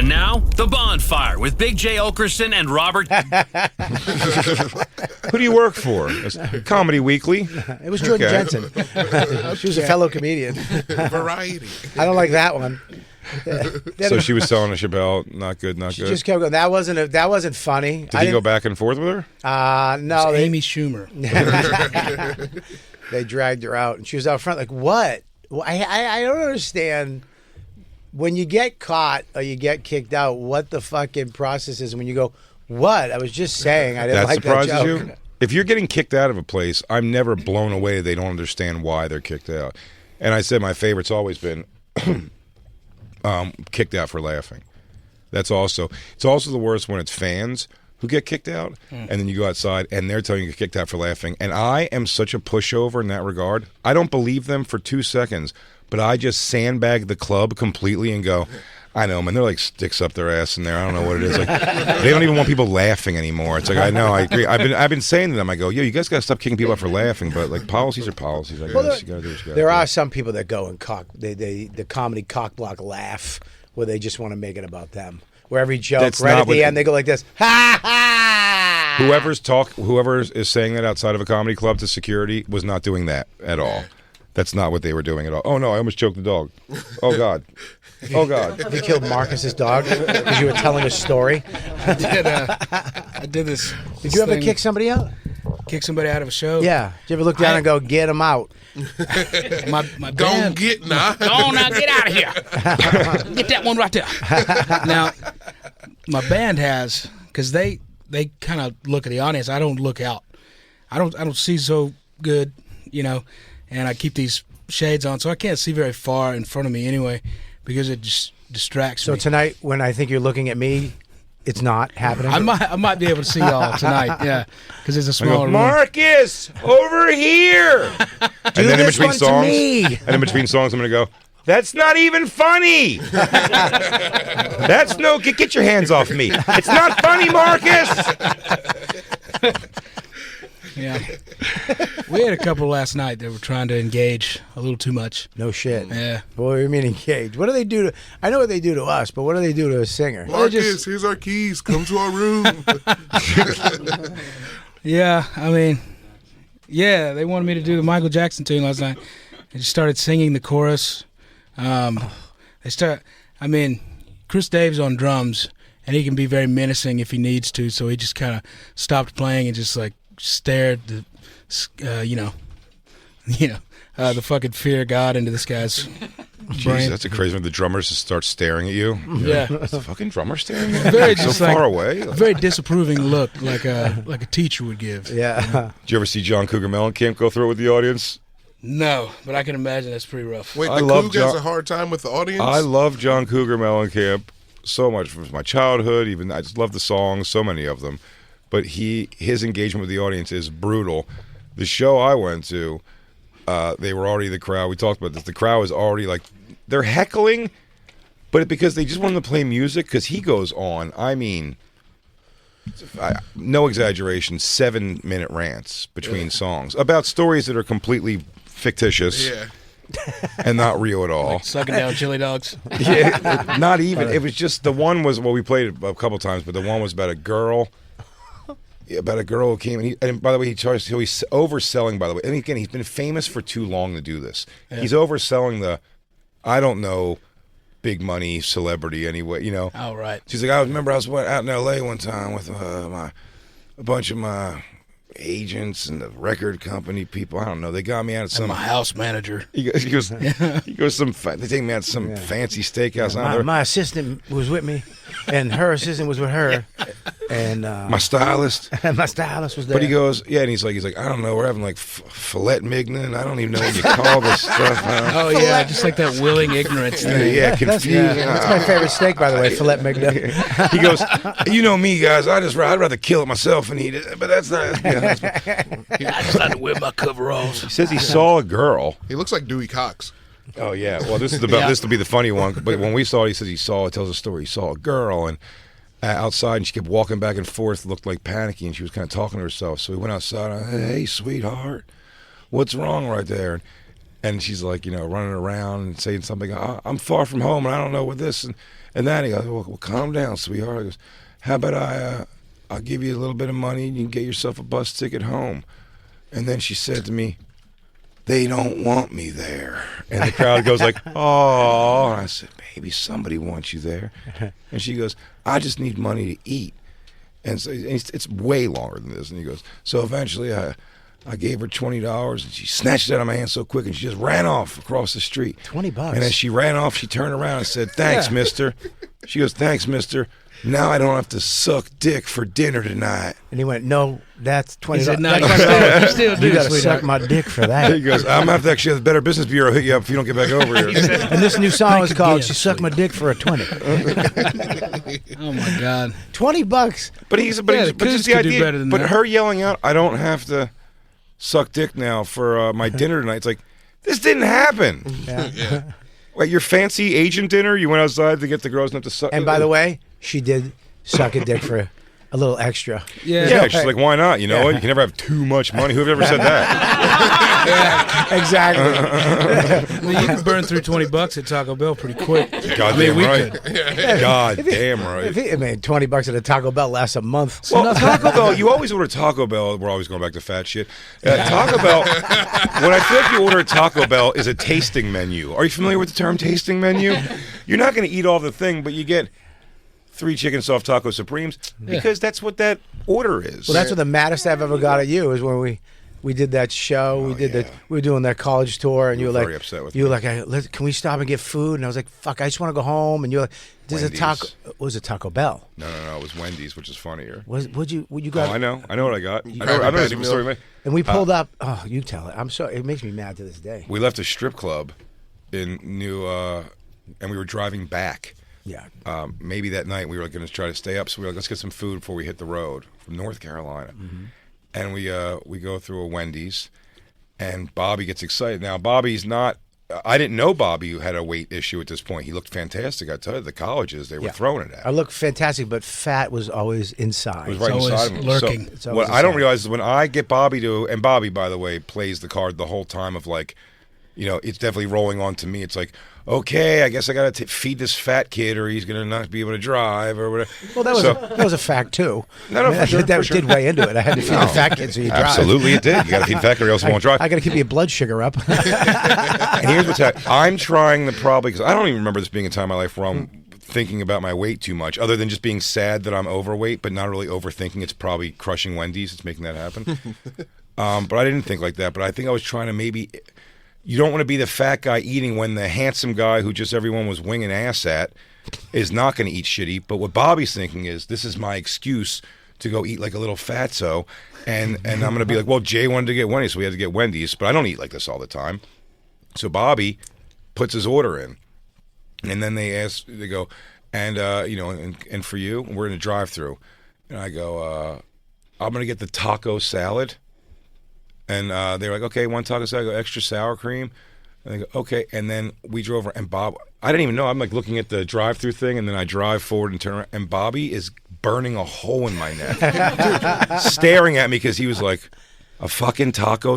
And now, The Bonfire with Big J. Okerson and Robert. Who do you work for? Comedy Weekly. It was Jordan Jensen. She was a fellow comedian. Variety. I don't like that one. So she was telling Chappelle, not good. She just kept going. That wasn't funny. Did he go back and forth with her? No. Amy Schumer. They dragged her out, and she was out front like, what? Well, I don't understand. When you get caught or you get kicked out, what the fucking process is when you go, what? I was just saying I didn't like that joke. You? If you're getting kicked out of a place, I'm never blown away they don't understand why they're kicked out. And I said my favorite's always been kicked out for laughing. It's also the worst when it's fans who get kicked out, and then you go outside and they're telling you to get kicked out for laughing. And I am such a pushover in that regard. I don't believe them for 2 seconds, but I just sandbag the club completely and go, I know, man, they're like sticks up their ass in there. I don't know what it is. Like they don't even want people laughing anymore. It's like, I know, I agree. I've been saying to them, I go, yo, you guys got to stop kicking people out for laughing, but like policies are policies. I guess you got to do what you got to do. There are some people that go and the comedy cock block laugh where they just want to make it about them. Where every joke, That's right not at the end, they go like this, ha ha! Whoever is saying that outside of a comedy club to security was not doing that at all. That's not what they were doing at all. Oh, no, I almost choked the dog. Oh, God. Oh, God. You killed Marcus's dog because you were telling a story? I did this. Did you ever kick somebody out? Kick somebody out of a show? Yeah. Did you ever look down and go, get him out? My Don't band, get now. Go on now, get out of here. Get that one right there. Now, my band has, because they kind of look at the audience. I don't look out. I don't see so good, and I keep these shades on, so I can't see very far in front of me anyway, because it just distracts me. So tonight, when I think you're looking at me, it's not happening? I might be able to see y'all tonight, yeah, because it's a smaller room. Marcus, over here! And then in between songs, I'm going to go, that's not even funny! That's no, get your hands off me. It's not funny, Marcus! Yeah. We had a couple last night that were trying to engage a little too much. No shit. Yeah. What do you mean engage? What do they do to... I know what they do to us, but what do they do to a singer? Marcus, here's our keys. Come to our room. Yeah, I mean, yeah, they wanted me to do the Michael Jackson tune last night. They just started singing the chorus. Chris Dave's on drums, and he can be very menacing if he needs to, so he just kind of stopped playing and just like stared the fucking fear of God into this guy's brain. Jeez, that's a crazy one. The drummers just start staring at you. Yeah. Is the fucking drummer staring at you? Very so just far away. Very disapproving look, like a teacher would give. Yeah. Did you ever see John Cougar Mellencamp go through it with the audience? No, but I can imagine that's pretty rough. Wait, the Coug has a hard time with the audience? I love John Cougar Mellencamp so much from my childhood. Even I just love the songs, so many of them. But his engagement with the audience is brutal. The show I went to, they were already the crowd. We talked about this. The crowd is already like, they're heckling, but because they just want him to play music, because he goes on, I mean, no exaggeration, 7-minute rants between songs about stories that are completely fictitious and not real at all. Like sucking down chili dogs. Yeah, not even. It was just, the one was, well, we played it a couple times, but the one was about a girl. About a girl who came, and by the way, he's overselling, by the way. And again, he's been famous for too long to do this. Yeah. He's overselling the, I don't know, big money celebrity anyway, Oh, right. She's like, I remember I was out in L.A. one time with a bunch of my agents and the record company people. I don't know. They got me out at some. And my house manager. He goes they take me out to some fancy steakhouse. My assistant was with me, and her assistant was with her, and my stylist. And my stylist was there. But he goes, and he's like, I don't know. We're having like filet mignon. I don't even know what you call this stuff. Oh yeah, just like that willing ignorance thing. Yeah, confusing. That's my favorite steak, by the way, filet mignon. He goes, you know me, guys. I'd rather kill it myself and eat it. But that's not. I just had to wear my coveralls. He says he saw a girl. He looks like Dewey Cox. Oh yeah. Well, this will be the funny one. But when we saw it, he says it tells a story. He saw a girl and outside, and she kept walking back and forth, looked like panicky, and she was kind of talking to herself. So he went outside. Hey, sweetheart, what's wrong right there? And she's like, running around and saying something. I'm far from home, and I don't know what this and that. He goes, well, calm down, sweetheart. He goes, how about I'll give you a little bit of money and you can get yourself a bus ticket home. And then she said to me, they don't want me there. And the crowd goes like, oh. And I said, baby, somebody wants you there. And she goes, I just need money to eat. And so it's way longer than this. And he goes, so eventually I gave her $20, and she snatched it out of my hand so quick, and she just ran off across the street. $20. And as she ran off, she turned around and said, thanks, mister. She goes, thanks, mister. Now I don't have to suck dick for dinner tonight. And he went, no, that's $20. He said, no, That's you still do, you got to sweetheart. suck my dick for that. He goes, I'm going to have to actually have the Better Business Bureau hit you up if you don't get back over here. And this new song is called again, "She Sucked My Dick for a 20." Oh my God. $20. But the but just Cougs the could do idea. better than But that. her yelling out, I don't have to suck dick now for my dinner tonight. It's like, this didn't happen. Yeah. Like your fancy Asian dinner, you went outside to get the girls not to suck. And by the way, she did suck a dick for a little extra. Yeah, she's like, why not? You know what? You can never have too much money. Whoever ever said that? Exactly. Well, you can burn through $20 at Taco Bell pretty quick. Goddamn we right. could. Goddamn right. $20 at a Taco Bell lasts a month. Well, Taco Bell, you always order Taco Bell. We're always going back to fat shit. Taco Bell, what I feel like you order at Taco Bell is a tasting menu. Are you familiar with the term tasting menu? You're not going to eat all the thing, but you get 3 chicken soft taco supremes because that's what that order is. Well, that's what the maddest I've ever got at you is when we did that show. We were doing that college tour, and you were like, very upset with you were me. like, can we stop and get food? And I was like, fuck, I just want to go home. And you're like, there's a Wendy's. taco. It was a Taco Bell. No, it was Wendy's, which is funnier. Would you Oh, got? I know what I got. I got know a the patty story. milk. And we pulled up. Oh, you tell it. I'm sorry. It makes me mad to this day. We left a strip club in and we were driving back. Yeah. Maybe that night we were going to try to stay up, so we were like, let's get some food before we hit the road from North Carolina. Mm-hmm. And we go through a Wendy's, and Bobby gets excited. Now Bobby's not. I didn't know Bobby had a weight issue at this point. He looked fantastic. I tell you, the colleges they were throwing it at. I look fantastic, but fat was always inside. It was right It's inside always of him. lurking. It's So always what I don't inside. realize is when I get Bobby to, and Bobby, by the way, plays the card the whole time of like, it's definitely rolling on to me. It's like, okay, I guess I got to feed this fat kid or he's going to not be able to drive or whatever. Well, that was a fact too. No, for sure, that for sure. did weigh into it. I had to feed the fat kids so you drive. Absolutely, it did. You got to feed fat kid or else you won't drive. I got to keep your blood sugar up. And here's what's happening. I'm trying to probably, because I don't even remember this being a time in my life where I'm thinking about my weight too much, other than just being sad that I'm overweight, but not really overthinking. It's probably crushing Wendy's. It's making that happen. But I didn't think like that. But I think I was trying to maybe, you don't want to be the fat guy eating when the handsome guy who just everyone was winging ass at is not going to eat shitty. But what Bobby's thinking is, this is my excuse to go eat like a little fatso. And I'm going to be like, well, Jay wanted to get Wendy's, so we had to get Wendy's. But I don't eat like this all the time. So Bobby puts his order in, and then they go, and and for you, we're in a drive-through, and I go, I'm gonna get the taco salad, and they're like, okay, one taco salad, I go extra sour cream, and they go, okay, and then we drove over, and Bob, I didn't even know, I'm like looking at the drive-through thing, and then I drive forward and turn around, and Bobby is burning a hole in my neck, staring at me because he was like, a fucking taco.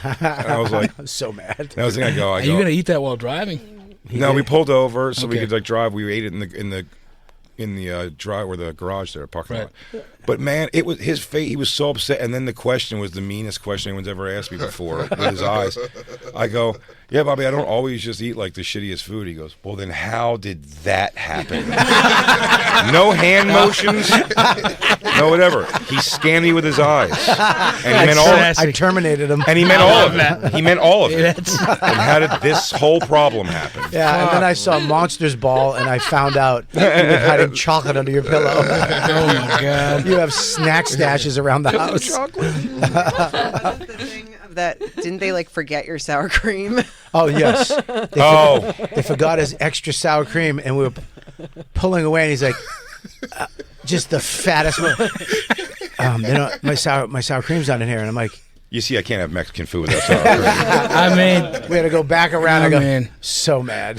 And I was like, I'm so mad. that was the thing. Are you going to eat that while driving? No, we pulled over so we Okay. could like drive. We ate it in the drive or the garage there, parking lot. But man, it was his face. He was so upset. And then the question was the meanest question anyone's ever asked me before with his eyes. I go, yeah, Bobby, I don't always just eat like the shittiest food. He goes, well, then how did that happen? No hand motions, no whatever. He scanned me with his eyes, and he meant all. I terminated him. And he meant all of it. He meant all of it. That's- And how did this whole problem happen? Yeah, and then I saw Monsters Ball, and I found out you've been hiding chocolate under your pillow. Oh my God. You have snack stashes around the house. Wasn't the thing that didn't they like forget your sour cream? Oh yes. Oh, They forgot his extra sour cream, and we were pulling away, and he's like, just the fattest one. My sour cream's not in here, and I'm like, you see, I can't have Mexican food without sour cream. I mean, we had to go back around. I go, man. so mad.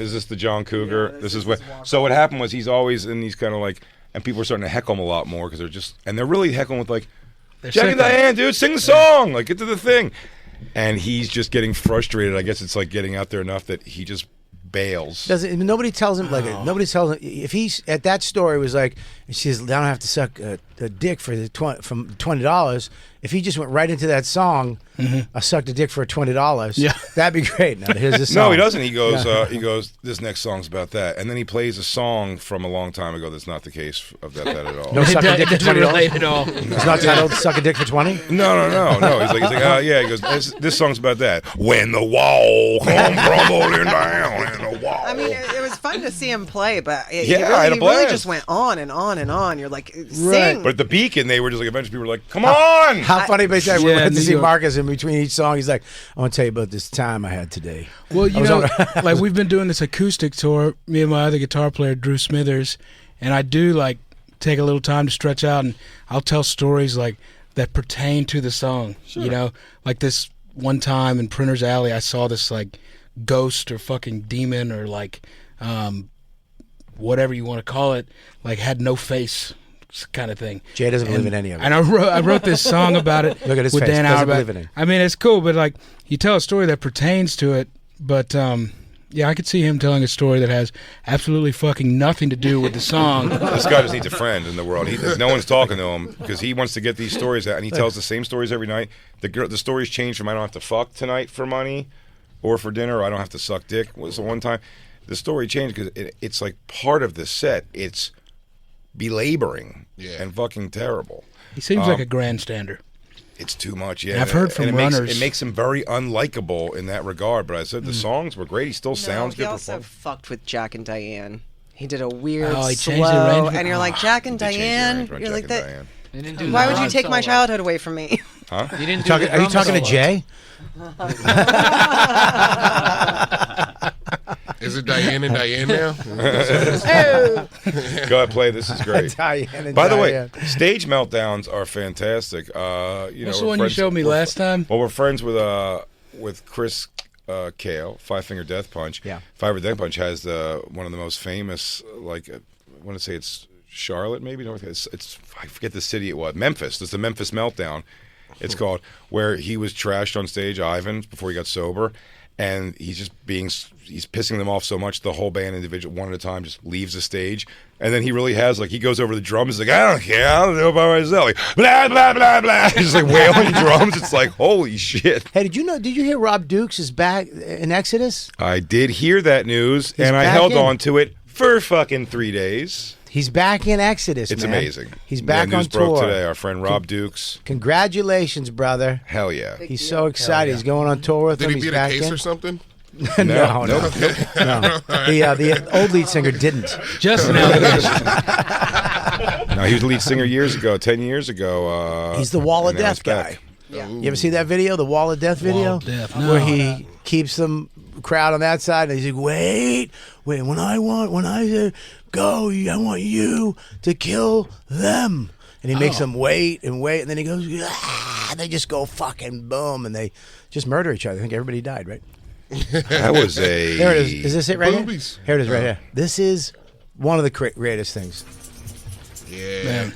Is this the John Cougar? This is what. So what happened was he's always in these kind of like, and people are starting to heckle him a lot more because they're really heckling with like, Jack and Diane, dude, sing the song. Like, get to the thing. And he's just getting frustrated. I guess it's like getting out there enough that he just bails. Nobody tells him nobody tells him if he's at that story was like she says I don't have to suck a dick for the from $20. If he just went right into that song, I sucked a dick for $20. Yeah, that'd be great. Now here's this song. No, he doesn't. He goes. This next song's about that, and then he plays a song from a long time ago. That's not the case of that at all. No, suck a dick for doesn't relate at all. It's not titled "Suck a Dick for 20." No. He's like, yeah. He goes, this song's about that. When the wall come crumbling down in the wall. I mean, it was fun to see him play, but I had a he really blast. just went on and on and on. You're like, sing. But at the Beacon, they were just like, eventually people were like, come on. How funny they say we Yeah, went to New see York. Marcus in between each song. He's like, I want to tell you about this time I had today. Well, you was know, on- like we've been doing this acoustic tour, me and my other guitar player, Drew Smithers, and I do like take a little time to stretch out, and I'll tell stories like that pertain to the song. Sure. You know, like this one time in Printer's Alley, I saw this like ghost or fucking demon or like whatever you want to call it, like had no face. Kind of thing. Jay doesn't believe in any of it. And I wrote this song about it. Look at his with face. Dan Doesn't Auerbach. believe in it. I mean, it's cool, but like you tell a story that pertains to it. But yeah, I could see him telling a story that has absolutely fucking nothing to do with the song. This guy just needs a friend in the world. No one's talking to him because he wants to get these stories out, and he tells the same stories every night. The stories change from I don't have to fuck tonight for money or for dinner, or I don't have to suck dick. Was the one time the story changed because it's like part of the set. It's belaboring and fucking terrible. He seems like a grandstander. It's too much, yeah. I've heard from runners. It makes him very unlikable in that regard. But I said the songs were great. He still sounds good. He also fucked with Jack and Diane. He did a weird he changed the slow, arrangement? and you're like Jack and They changed the Diane. arrangement, You're like Jack and that. Diane. They didn't do Why the would you take my solo. childhood away from me? Huh? You didn't do Are you the talking to drum Jay? Is it Diane and Diane now? Go ahead, play. This is great. Diane and By the Diane. way, stage meltdowns are fantastic. You know, What's the we're one you friends- showed me we're- last time? Well, we're friends with Chris Kale, Five Finger Death Punch. Yeah. Five Finger Death Punch has one of the most famous, like, I want to say it's Charlotte, maybe. No, it's I forget the city it was. Memphis. It's the Memphis Meltdown. It's called, where he was trashed on stage, Ivan, before he got sober. And he's pissing them off so much, the whole band individual, one at a time, just leaves the stage. And then he really has, like, he goes over the drums, he's like, I don't care, I'll do it by myself. Like, blah, blah, blah, blah. He's like wailing drums. It's like, holy shit. Hey, did you hear Rob Dukes is back in Exodus? I did hear that news, and I back held in. on to it for fucking 3 days. He's back in Exodus, It's man. amazing. He's back news on broke tour. today. Our friend Rob Dukes. Congratulations, brother. Hell yeah. He's so excited. He's going on tour with Did him. he He's beat a back case in. or something? No. Nope. The old lead singer didn't. Just now. No, he was the lead singer years ago, 10 years ago. He's the Wall of and now Death he's back. guy. You ever see that video, the Wall of Death video? Wall of Death, Where no. he keeps them crowd on that side, and he's like, wait, when I go, I want you to kill them. And he makes them wait, and then he goes, and they just go fucking boom, and they just murder each other. I think everybody died, right? That was a. There it is. Is this it right Boobies. here? Here it is right here. This is one of the greatest things. Yeah. Man,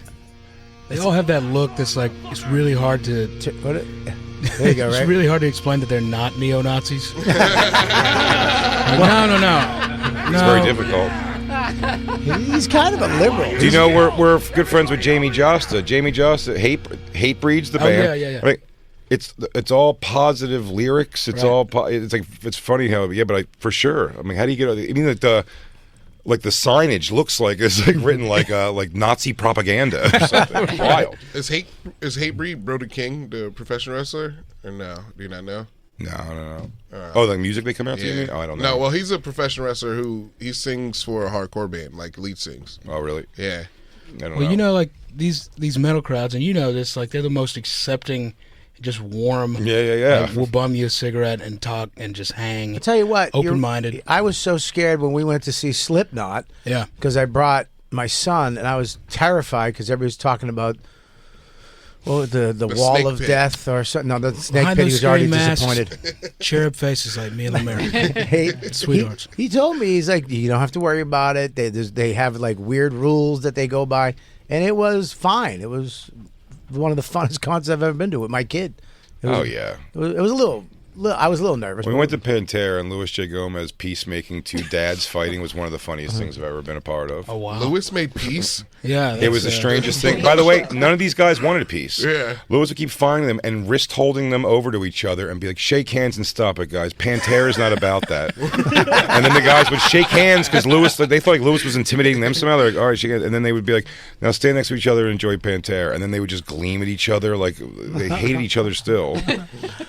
they all have that look that's like, it's really hard to... There you go, It's right? really hard to explain that they're not neo-Nazis. No. It's very difficult. He's kind of a liberal. Do you know we're good friends with Jamie Josta? Jamie Josta, Hate Breeds the Oh, band. yeah. I mean, it's all positive lyrics. It's Right. all it's like it's funny how for sure. I mean, how do you get? I mean, the signage looks like it's like written like Nazi propaganda or something. It's wild. Is Hatebreed Brody King, the professional wrestler? Or no? Do you not know? No. Oh, the music they come out to? You mean? Oh, I don't know. No, well, he's a professional wrestler who he sings for a hardcore band, like lead sings. Oh, really? Yeah. I don't know. Well, you know, like these metal crowds, and you know this, like they're the most accepting, just warm. Yeah. Like, we'll bum you a cigarette and talk and just hang. I'll tell you what. Open-minded. I was so scared when we went to see Slipknot. Yeah. Because I brought my son, and I was terrified because everybody was talking about the wall snake of pit. death or something. No, the snake Behind pit. He those was already scary masks. disappointed. Cherub faces like me and LeMaire. Hey, Sweethearts. He told me, he's like, you don't have to worry about it. They have like weird rules that they go by, and it was fine. It was one of the funnest concerts I've ever been to with my kid. Oh yeah. It was a little. I was a little nervous. When we went to Pantera and Louis J. Gomez peacemaking two dads fighting was one of the funniest things I've ever been a part of. Oh wow. Louis made peace. Yeah. It was the strangest thing. By the way, none of these guys wanted peace. Yeah. Louis would keep finding them and wrist holding them over to each other and be like, shake hands and stop it, guys. Pantera's not about that. And then the guys would shake hands because they thought like Louis was intimidating them somehow. They're like, all right, shake hands. And then they would be like, now stand next to each other and enjoy Pantera. And then they would just gleam at each other like they hated each other still.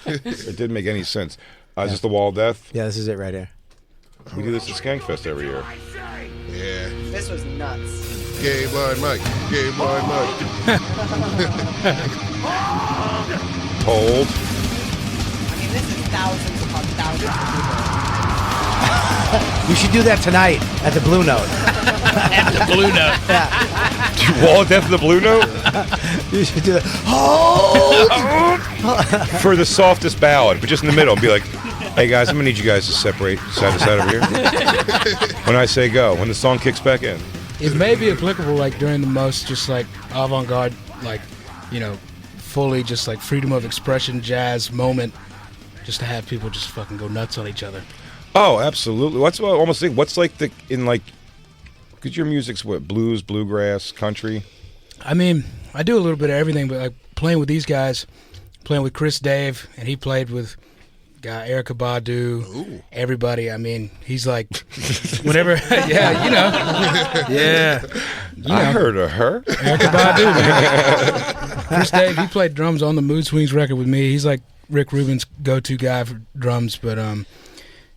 It didn't make any sense. Is this the Wall of Death? Yeah, this is it right here. We do this at Skankfest every year. Yeah. This was nuts. Gay blind Mike. Gay blind Mike. Told. I mean, this is thousands upon thousands of people. You should do that tonight at the Blue Note. At the Blue Note. Wall of Death of the Blue Note? You should do that. For the softest ballad, but just in the middle. Be like, hey guys, I'm going to need you guys to separate side to side over here. When I say go, when the song kicks back in. It may be applicable like during the most just like avant-garde, like, fully just like freedom of expression jazz moment, just to have people just fucking go nuts on each other. Oh, absolutely. What's what I almost think? What's like because your music's what, blues, bluegrass, country? I mean, I do a little bit of everything, but like playing with these guys, playing with Chris Dave, and he played with guy Erykah Badu, everybody. I mean, he's like, whenever, yeah. I heard of her. Erykah Badu, man. Chris Dave, he played drums on the Mood Swings record with me. He's like Rick Rubin's go-to guy for drums, but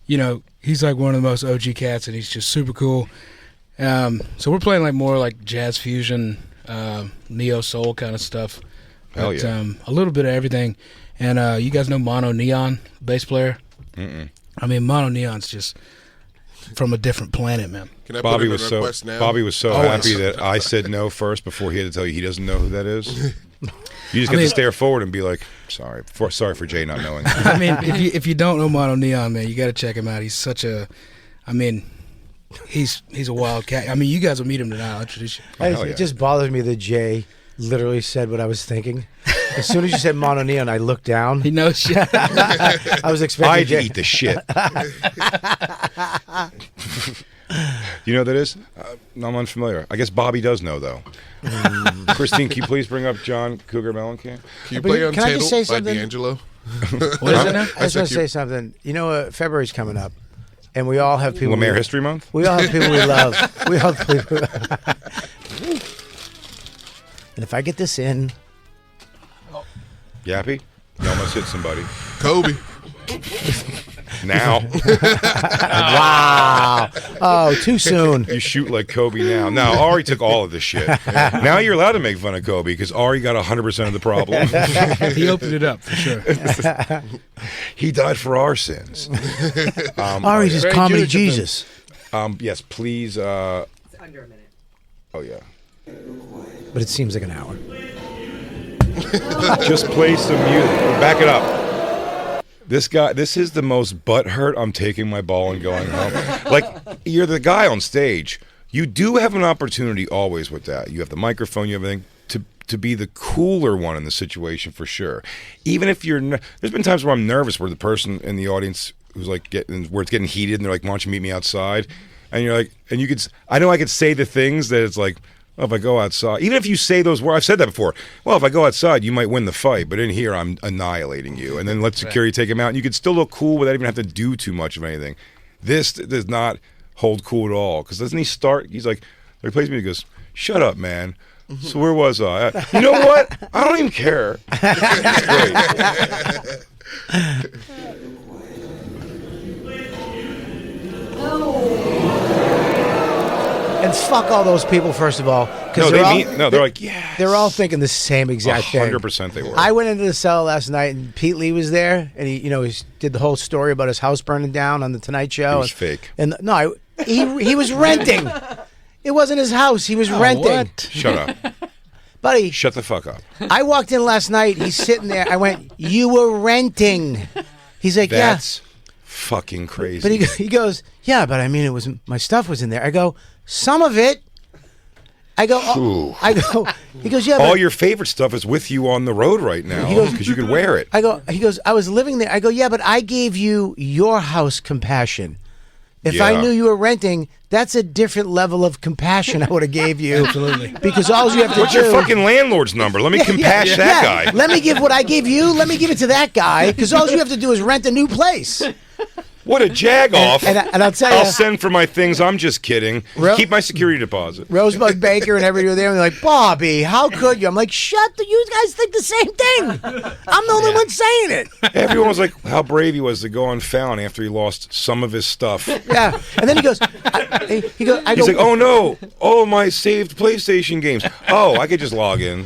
he's like one of the most OG cats, and he's just super cool. So we're playing like more like jazz fusion, neo soul kind of stuff. Hell But, yeah. a little bit of everything. And you guys know Mono Neon, bass player? Mm-mm. I mean, Mono Neon's just from a different planet, man. Can I Bobby put in was a so request now? happy that I said no first before he had to tell you he doesn't know who that is. You just get to stare forward and be like, sorry for Jay not knowing. I mean, if you don't know Mono Neon, man, you got to check him out. He's such a, I mean, he's a wild cat. I mean, you guys will meet him tonight. I'll introduce you. hell yeah. It just bothers me that Jay literally said what I was thinking. As soon as you said Mono Neon, I looked down. He knows shit. I was expecting I'd Jay. eat the shit. You know what that is? No, I'm unfamiliar. I guess Bobby does know, though. Christine, can you please bring up John Cougar Mellencamp? Can you play Can I just Untitled say by something? D'Angelo? What is it now? I just want to say something. February's coming up, and we all have people. LeMaire History Month? We all have people we love. We all have people. And if I get this in, Yappy? You almost hit somebody. Kobe. Now. wow! Oh, too soon. You shoot like Kobe now. Now, Ari took all of this shit. Now you're allowed to make fun of Kobe because Ari got 100% of the problem. He opened it up for sure. He died for our sins. Ari's is Very comedy Jewish Jesus. Yes, please. It's under a minute. Oh, yeah. But it seems like an hour. Just play some music. Back it up. This is the most butthurt I'm taking my ball and going home. Like, you're the guy on stage. You do have an opportunity always with that. You have the microphone, you have everything, to be the cooler one in the situation for sure. Even if you're... There's been times where I'm nervous where the person in the audience who's like where it's getting heated and they're like, why don't you meet me outside? And you're like... And you could... I know I could say the things that it's like... Well, if I go outside, even if you say those words, I've said that before. Well, if I go outside, you might win the fight, but in here, I'm annihilating you. And then let security take him out, and you could still look cool without even have to do too much of anything. This does not hold cool at all. Because doesn't he start? He's like, he plays me. He goes, "Shut up, man." So where was I? You know what? I don't even care. It's great. And fuck all those people, first of all. No, they're they're like, yeah. They're all thinking the same exact thing. 100% they were. I went into the cell last night, and Pete Lee was there, and he did the whole story about his house burning down on the Tonight Show. It was fake. And no, he was renting. It wasn't his house. He was renting. What? Shut up. Buddy, Shut the fuck up. I walked in last night. He's sitting there. I went, "You were renting." He's like, That's fucking crazy. But he goes, "Yeah, but I mean, my stuff was in there." I go, "Some of it." I go, oh, he goes, yeah, All but, your favorite stuff is with you on the road right now because you could wear it. he goes, I was living there. I go, yeah, but I gave you your house compassion. If I Yeah. knew you were renting, that's a different level of compassion I would have gave you. Absolutely. Because all you have to What's do... your fucking landlord's number? Let me compash that guy. Let me give what I gave you. Let me give it to that guy. Because all you have to do is rent a new place. What a jag off. And I'll tell you... I'll send for my things. I'm just kidding. Keep my security deposit. Rosebud Baker and everybody were there, and they're like, Bobby, how could you? I'm like, you guys think the same thing. I'm the only one saying it. Everyone was like, how brave he was to go on Fallon after he lost some of his stuff. Yeah. And then he goes, He's like, oh no, all my saved PlayStation games. Oh, I could just log in.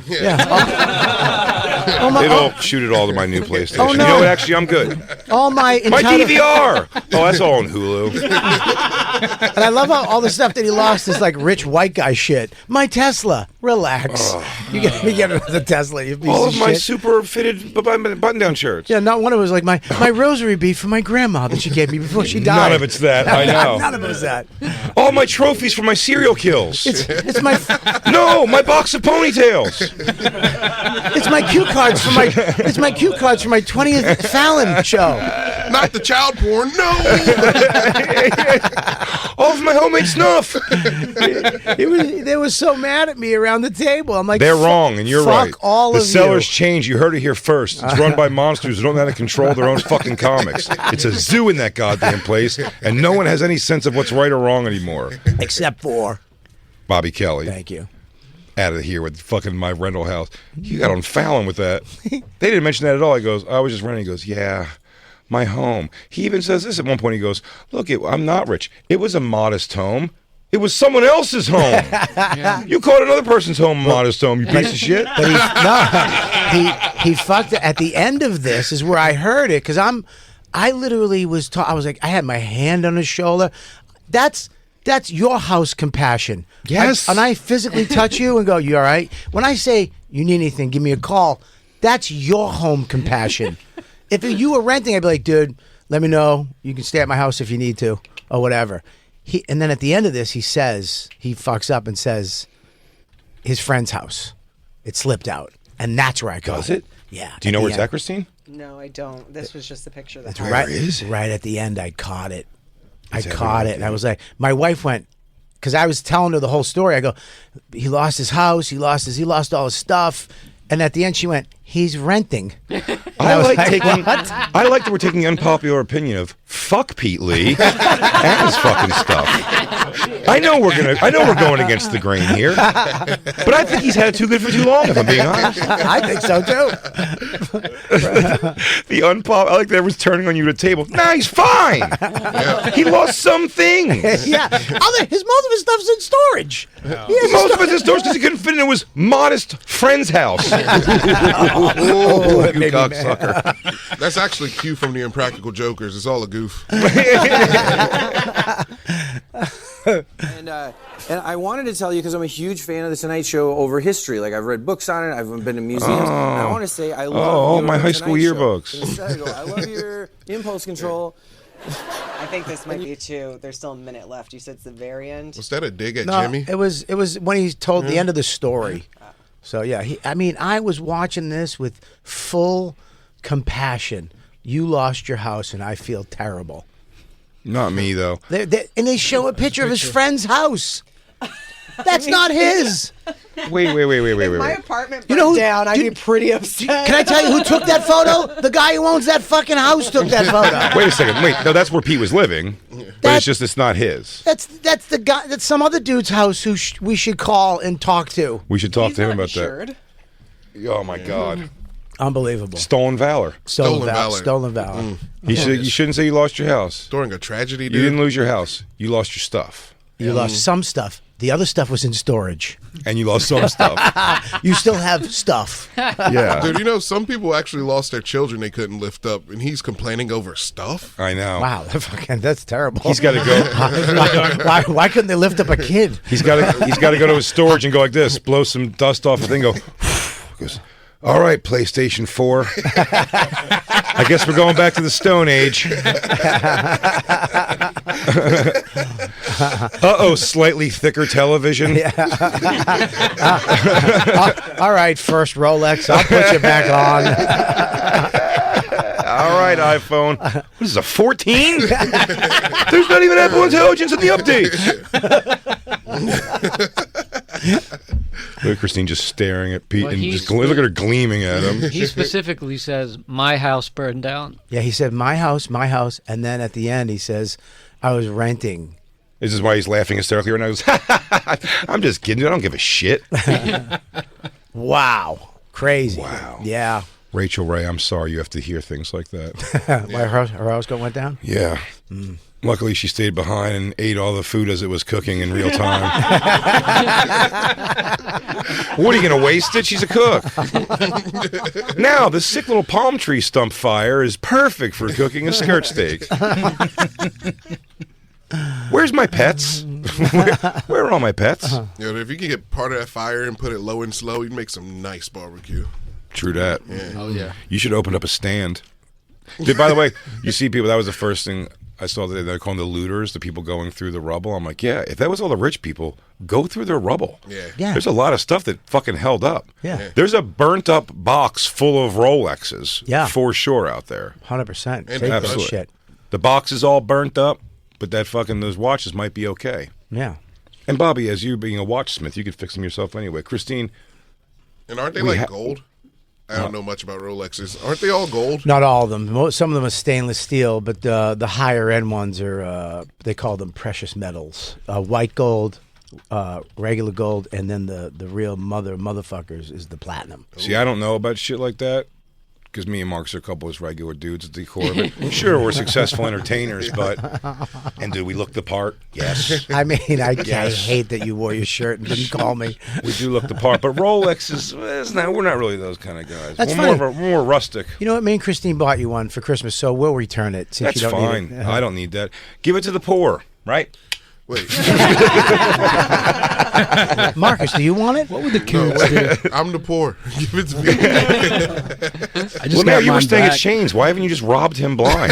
They don't shoot it all to my new PlayStation. Oh, no. You know what? Actually, I'm good. all my DVR. Oh, that's all on Hulu. And I love how all the stuff that he lost is like rich white guy shit. My Tesla. Relax. You get the Tesla, you piece All of of my shit. super fitted button-down shirts. Yeah, not one of it was like my rosary bead from my grandma that she gave me before she died. None of it's that. I know. None of it was that. All my trophies for my serial kills. It's my No, my box of ponytails. it's my cue cards for my 20th Fallon show. Not the child porn. No. All of my homemade snuff. They were so mad at me around the table. I'm like, They're wrong, and you're fuck right. all the of sellers you. change. You heard it here first. It's run by monsters who don't know how to control their own fucking comics. It's a zoo in that goddamn place, and no one has any sense of what's right or wrong anymore. Except for Bobby Kelly. thank you. Out of here with fucking my rental house. You got on Fallon with that. They didn't mention that at all. He goes, I was just renting. He goes, yeah, my home. He even says this at one point. He goes, look, I'm not rich. It was a modest home. It was someone else's home. You called another person's home a modest home, you piece of shit. But he fucked it. At the end of this is where I heard it because I literally was I was like, I had my hand on his shoulder. That's your house compassion. Yes. And I physically touch you and go, you all right? When I say you need anything, give me a call. That's your home compassion. If you were renting, I'd be like, dude, let me know. You can stay at my house if you need to or whatever. And then at the end of this, he fucks up and says, his friend's house. It slipped out. And that's where I go. Does it? Yeah. Do you know where it's at? at, Christine? No, I don't. This was just the picture that It's had right, it. is it? right at the end, I caught it. I It's caught it. everywhere, And I was like, my wife went, because I was telling her the whole story. I go, he lost his house. He lost all his stuff. And at the end, she went, he's renting. I was like like, taking. what? I like that we're taking the unpopular opinion of fuck Pete Lee and his fucking stuff. I know we're going against the grain here, but I think he's had it too good for too long. If I'm being honest, I think so too. the unpop. I like that everyone's turning on you at the table. Nah, he's fine. He lost some things. Yeah. Most of his stuff's in storage. Most of it's in stores because he couldn't fit in his modest friend's house. Oh, you cocksucker. That's actually Q from the Impractical Jokers. It's all a goof. And I wanted to tell you because I'm a huge fan of the Tonight Show over history. Like I've read books on it. I've been to museums. And I want to say I love all your my high school Tonight Show. yearbooks. Instead I go, I love your impulse control. I think this might be too. There's still a minute left. You said it's the very end. Was that a dig at No, Jimmy? it was when he told the end of the story. So yeah, I was watching this with full compassion. You lost your house, and I feel terrible. Not me though. And they show a picture of his friend's house. That's not his. Wait. My apartment You know burned who- down. I'd do- be pretty upset. Can I tell you who took that photo? The guy who owns that fucking house took that photo. Wait a second. Wait, no, that's where Pete was living, but it's just it's not his. That's the guy. That's some other dude's house who we should call and talk to. We should talk He's to him not about insured. that. Oh my God, Unbelievable. stolen valor. Stolen valor. Stolen valor. You shouldn't say you lost your house. During a tragedy, You dude. didn't lose your house. You lost your stuff, You lost some stuff. The other stuff was in storage. and you lost some stuff. You still have stuff. Yeah, Dude, you know, some people actually lost their children they couldn't lift up, and he's complaining over stuff. I know. Wow, that's terrible. He's got to go. why couldn't they lift up a kid? He's got to go to his storage and go like this, blow some dust off the thing. Go. Goes, All right, PlayStation 4. I guess we're going back to the Stone Age. Uh-oh, slightly thicker television. All right, first Rolex. I'll put you back on. All right, iPhone. What is this, a 14? There's not even Apple Intelligence in the updates. Look at Christine just staring at Pete and just look at her gleaming at him. He specifically says, "My house burned down." Yeah, he said, my house, and then at the end he says, I was renting. This is why he's laughing hysterically right now. He goes, I'm just kidding. I don't give a shit. Wow. Crazy. Wow. Yeah. Rachel Ray, I'm sorry you have to hear things like that. Why her house went down? Yeah. Luckily, she stayed behind and ate all the food as it was cooking in real time. What, are you going to waste it? She's a cook. Now, the sick little palm tree stump fire is perfect for cooking a skirt steak. Where's my pets? Where are all my pets? You know, if you can get part of that fire and put it low and slow, you'd make some nice barbecue. True that. Yeah. Oh yeah. You should open up a stand. Dude, by the way, you see people, that was the first thing I saw today. They're calling the looters, the people going through the rubble. I'm like, yeah, if that was all the rich people, go through their rubble. Yeah. Yeah. There's a lot of stuff that fucking held up. Yeah. There's a burnt up box full of Rolexes. Yeah. For sure out there. 100%. Take And that absolutely. shit. The box is all burnt up, but that fucking, those watches might be okay. Yeah. And Bobby, as you being a watchsmith, you could fix them yourself anyway. Christine. And aren't they We like gold? I don't know much about Rolexes. Aren't they all gold? Not all of them. Some of them are stainless steel, but the higher end ones are, they call them precious metals. White gold, regular gold, and then the real motherfuckers is the platinum. See, I don't know about shit like that because me and Mark's are a couple of regular dudes at the core of it. Sure, we're successful entertainers, but and do we look the part? Yes. I mean, I Yes. hate that you wore your shirt and didn't call me. We do look the part, but Rolex we're not really those kind of guys. That's we're fine. more rustic. You know what? Me and Christine bought you one for Christmas, so we'll return it since That's you don't fine. need it. I don't need that. Give it to the poor, right? Wait. Marcus, do you want it? What would the kids do? I'm the poor. Give it to me. I just LeMaire, got you were mine staying at back. Shane's. Why haven't you just robbed him blind?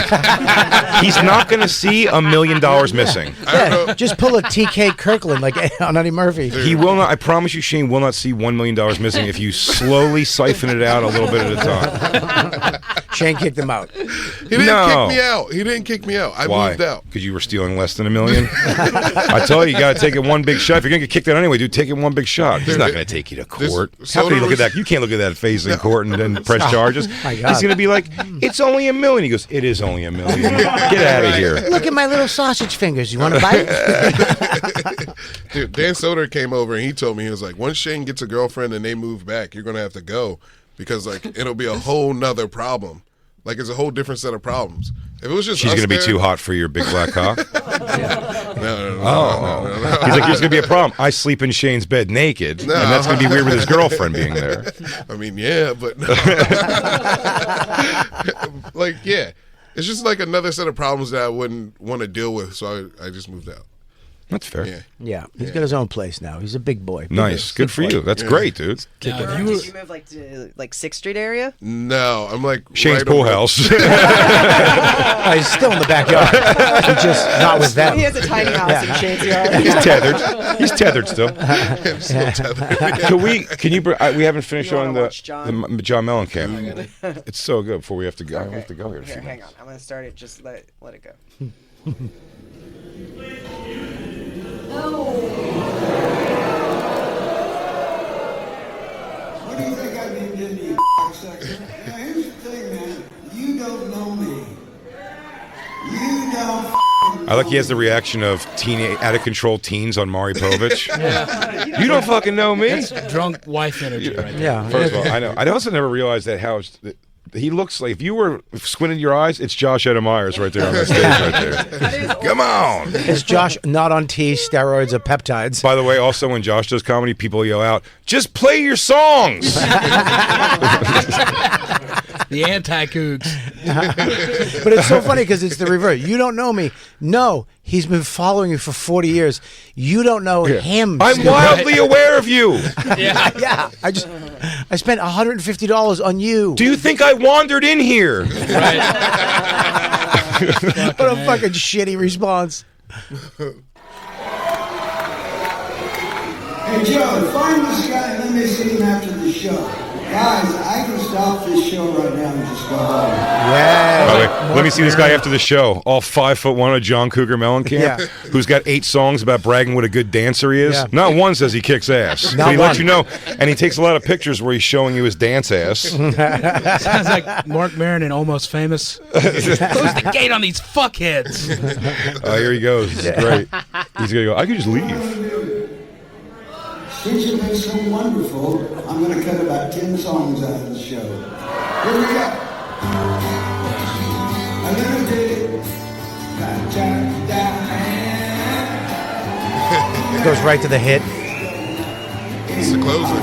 He's not going to see $1 million missing. Yeah, just pull a TK Kirkland like on Eddie Murphy. He will not. I promise you, Shane will not see $1 million missing if you slowly siphon it out a little bit at a time. Shane kicked him out. He didn't kick me out. He didn't kick me out. I Why? moved out. Because you were stealing less than $1 million. I tell you, you got to take it one big shot. If you're gonna get kicked out anyway, dude, take it one big shot. He's not gonna take you to court. This- How can you soda look at was- that? You can't look at that face in court and then press charges. my God. He's gonna be like, "It's only $1 million." He goes, "It is only $1 million. Get out of here." Look at my little sausage fingers. You want to bite? Dude, Dan Soder came over and he told me, he was like, once Shane gets a girlfriend and they move back, you're going to have to go because like it'll be a whole nother problem. Like it's a whole different set of problems. If it was just She's us gonna be there- too hot for your big black cock. No. He's like, "There's gonna be a problem. I sleep in Shane's bed naked, and that's gonna be weird with his girlfriend being there." I mean, yeah, but like, yeah, it's just like another set of problems that I wouldn't want to deal with. So I just moved out. That's fair. Yeah. Yeah, he's got his own place now. He's a big boy. Nice. Good for you. That's great, dude. Now, if Did you you move like to like 6th Street area? No, I'm like Shane's right pool over- house. Oh, he's still in the backyard. He's just not with them. He has a tiny house in Shane's yard. He's tethered. He's tethered still. I'm still tethered. Can you? We haven't finished You on wanna the watch John? John Mellencamp. It's so good. Before we have to go, I have to go here. in a Here, few hang minutes. on. I'm gonna start it. Just let it go. What do you think I've been doing to you, cocksucker? Now, here's the thing, man. You don't know me. You don't I like he has the reaction of out of control teens on Maury Povich. You don't fucking know me. that's drunk wife energy right there. Yeah. First of all, I know. I also never realized that how he looks like. If you were squinting your eyes, it's Josh Adam Myers right there on the stage right there. Come on. Is Josh not on T, steroids, or peptides? By the way, also when Josh does comedy, people yell out, "Just play your songs." The anti-cougs. But it's so funny because it's the reverse. You don't know me. No, he's been following you for 40 years. You don't know him. I'm stupid. wildly aware of you. Yeah. Yeah, I I spent $150 on you. Do you think I wandered in here? What a fucking shitty response. Hey, Joe, find this guy and let me see him after the show. Guys, I can stop this show right now and just go home. Yeah. By the way, let me see this guy after the show. All 5'1" of John Cougar Mellencamp, who's got 8 songs about bragging what a good dancer he is. Yeah. Not one says he kicks ass. Not But he one. lets you know, and he takes a lot of pictures where he's showing you his dance ass. Sounds like Mark Maron in Almost Famous. Close the gate on these fuckheads. Oh, here he goes. This is great. He's gonna go. I could just leave. Since you've been so wonderful, I'm going to cut about 10 songs out of the show. Here we go. A little ditty. It goes right to the hit. It's the closer.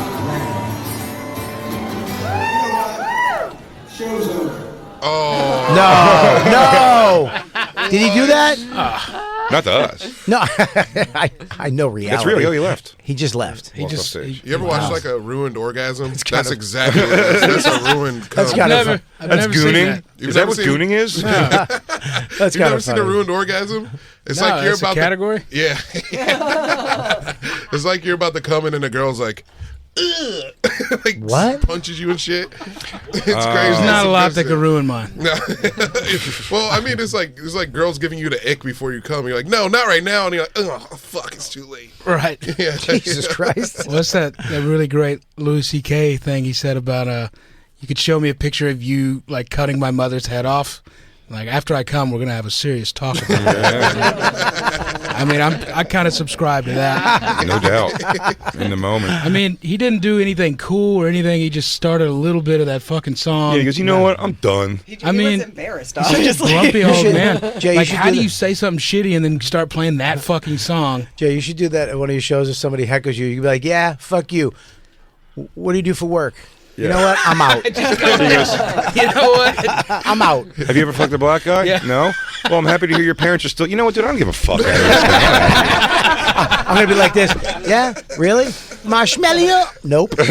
Show's over. Oh. No. Did he do that? Not to us. No. I know reality. That's real. He left. He just left. He just. You ever watch like a ruined orgasm? That's exactly what it is. That's a ruined cum. That's kind of I've That's never seen gooning. that. You've Is that never what seen- gooning is? that's You've kind never of seen funny. a ruined orgasm? It's No, like you're that's a about category? Yeah. It's like you're about to come in and the girl's like, ugh. Like What? punches you and shit. It's crazy. There's not a lot that could ruin mine. No. Well, I mean, it's like girls giving you the ick before you come. You're like, no, not right now, and you're like, oh fuck, it's too late. Right. Yeah. Jesus Christ. What's that really great Louis C.K. thing he said about you could show me a picture of you like cutting my mother's head off. Like after I come, we're gonna have a serious talk about it. I mean, I kind of subscribe to that. No doubt. In the moment. I mean, he didn't do anything cool or anything. He just started a little bit of that fucking song. Yeah, he goes, you know what? I'm done. He I mean, was embarrassed. He's such a Obviously. grumpy old should- man. Jay, you Like, should how do do you that. say something shitty and then start playing that fucking song? Jay, you should do that at one of your shows if somebody heckles you. You can be like, yeah, fuck you. What do you do for work? You know what? I'm out. You know what? I'm out. Have you ever fucked a black guy? Yeah. No? Well, I'm happy to hear your parents are still. You know what, dude? I don't give a fuck. I'm going to be like this. Yeah? Really? Marshmallow? Nope. I'm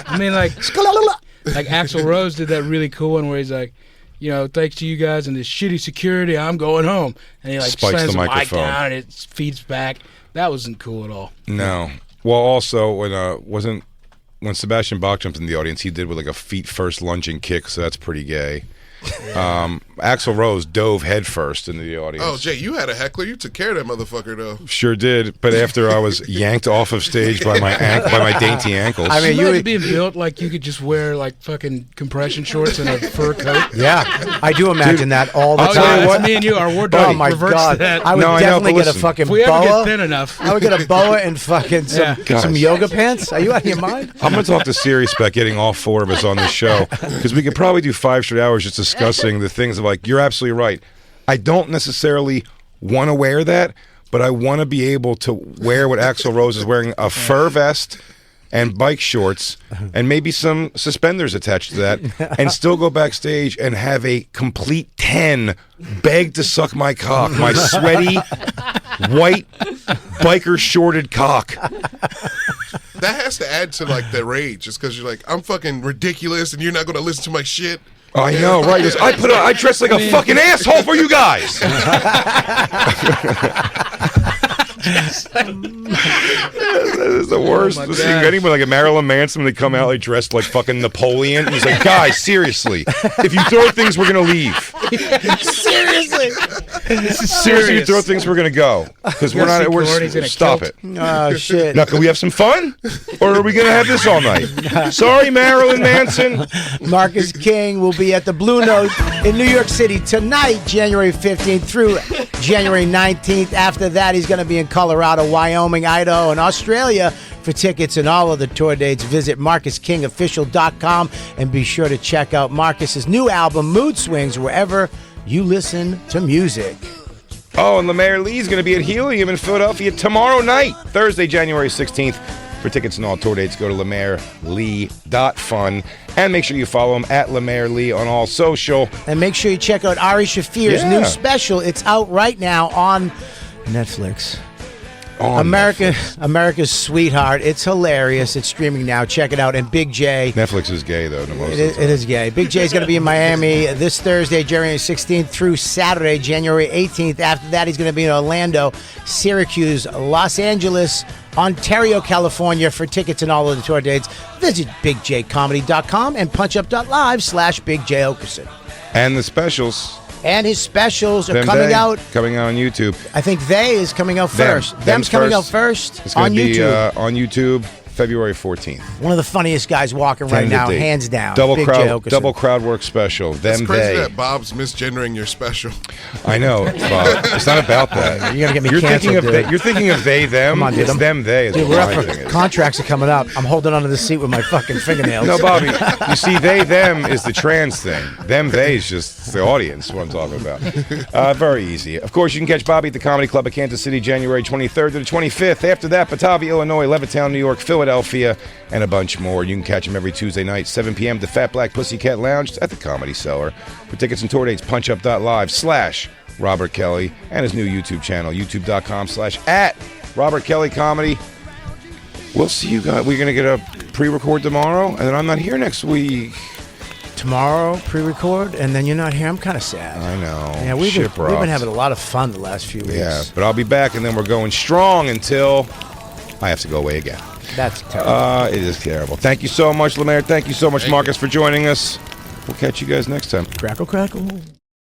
I mean, like out. Axl Rose did that really cool one where he's like, you know, thanks to you guys and this shitty security, I'm going home. And he like Spikes slams the the mic microphone. down and it feeds back. That wasn't cool at all. No. Well, also, when Sebastian Bach jumped in the audience, he did with like a feet first lunging kick, so that's pretty gay. Axl Rose dove head first into the audience. Oh, Jay, you had a heckler. You took care of that motherfucker, though. Sure did, but after I was yanked off of stage by my dainty ankles. I mean, You you imagine being built like you could just wear like fucking compression shorts and a fur coat. Yeah, I do imagine that all the Oh, time. yeah, that's me and you. Our wardrobe Oh my reverts God! to that. I would No, I know, definitely but get a listen. fucking If we ever get boa. thin enough. I would get a boa and fucking Yeah. some Guys. yoga pants. Are you out of your mind? I'm going to talk to Sirius about getting all 4 of us on this show because we could probably do 5 straight hours just discussing the things of like, you're absolutely right. I don't necessarily want to wear that, but I want to be able to wear what Axl Rose is wearing, a fur vest and bike shorts and maybe some suspenders attached to that and still go backstage and have a complete 10 beg to suck my cock, my sweaty, white, biker shorted cock. That has to add to like the rage, just because you're like, I'm fucking ridiculous, and you're not going to listen to my shit. I know, right? He goes, I dress like a fucking asshole for you guys. That is the worst. Oh my Seeing gosh. anyone like a Marilyn Manson, they come out like dressed like fucking Napoleon. He's like, guys, seriously, if you throw things, we're gonna leave. Seriously? This is Seriously, you serious. throw things, we're gonna go because we're not. We're Gordy's in a stop kilt. it. Oh shit! Now, can we have some fun, or are we gonna have this all night? Sorry, Marilyn Manson. Marcus King will be at the Blue Note in New York City tonight, January 15th through January 19th. After that, he's going to be in Colorado, Wyoming, Idaho, and Australia. For tickets and all of the tour dates, visit MarcusKingOfficial.com and be sure to check out Marcus's new album, Mood Swings, wherever you listen to music. Oh, and LeMaire Lee's going to be at Helium in Philadelphia tomorrow night, Thursday, January 16th. For tickets and all tour dates, go to LeMaireLee.fun. And make sure you follow him at LeMaire Lee on all social. And make sure you check out Ari Shafir's Yeah. new special. It's out right now on Netflix. on America's Sweetheart. It's hilarious. It's streaming now. Check it out. And Big J. Netflix is gay, though. It is gay. Big J is going to be in Miami this Thursday, January 16th through Saturday, January 18th. After that, he's going to be in Orlando, Syracuse, Los Angeles, Ontario, California. For tickets and all of the tour dates, visit bigjcomedy.com and punchup.live/Big J Okerson. And the specials. And his specials are Them coming They, out. Coming out on YouTube. I think They is coming out first. Them's coming out first It's going on to be YouTube. on YouTube February 14th. One of the funniest guys walking right now, Tentative date. hands down. Double Big J crowd Okerson. work special. It's Them crazy They. that Bob's misgendering your special. I know, Bob. It's not about that. You're gonna get me You're canceled, thinking of dude. you're thinking of they them. Come on, dude. It's them they. Is Dude, what we're my up thing for is. contracts are coming up. I'm holding onto the seat with my fucking fingernails. No, Bobby. You see, they them is the trans thing. Them they is just the audience. What I'm talking about. Very easy. Of course, you can catch Bobby at the Comedy Club of Kansas City, January 23rd to the 25th. After that, Batavia, Illinois, Levittown, New York, Philadelphia, and a bunch more. You can catch him every Tuesday night, 7 p.m. at the Fat Black Pussycat Lounge at the Comedy Cellar. For tickets and tour dates, punchup.live/Robert Kelly and his new YouTube channel, youtube.com/@Robert Kelly Comedy. We'll see you guys. We're going to get a pre-record tomorrow, and then I'm not here next week. Tomorrow, pre-record, and then you're not here. I'm kind of sad. I know. Yeah, we've Ship-rocked. been having a lot of fun the last few weeks. Yeah, but I'll be back, and then we're going strong until I have to go away again. That's terrible. It is terrible. Thank you so much, LeMaire. Thank you so much, Marcus, for joining us. We'll catch you guys next time. Crackle, crackle.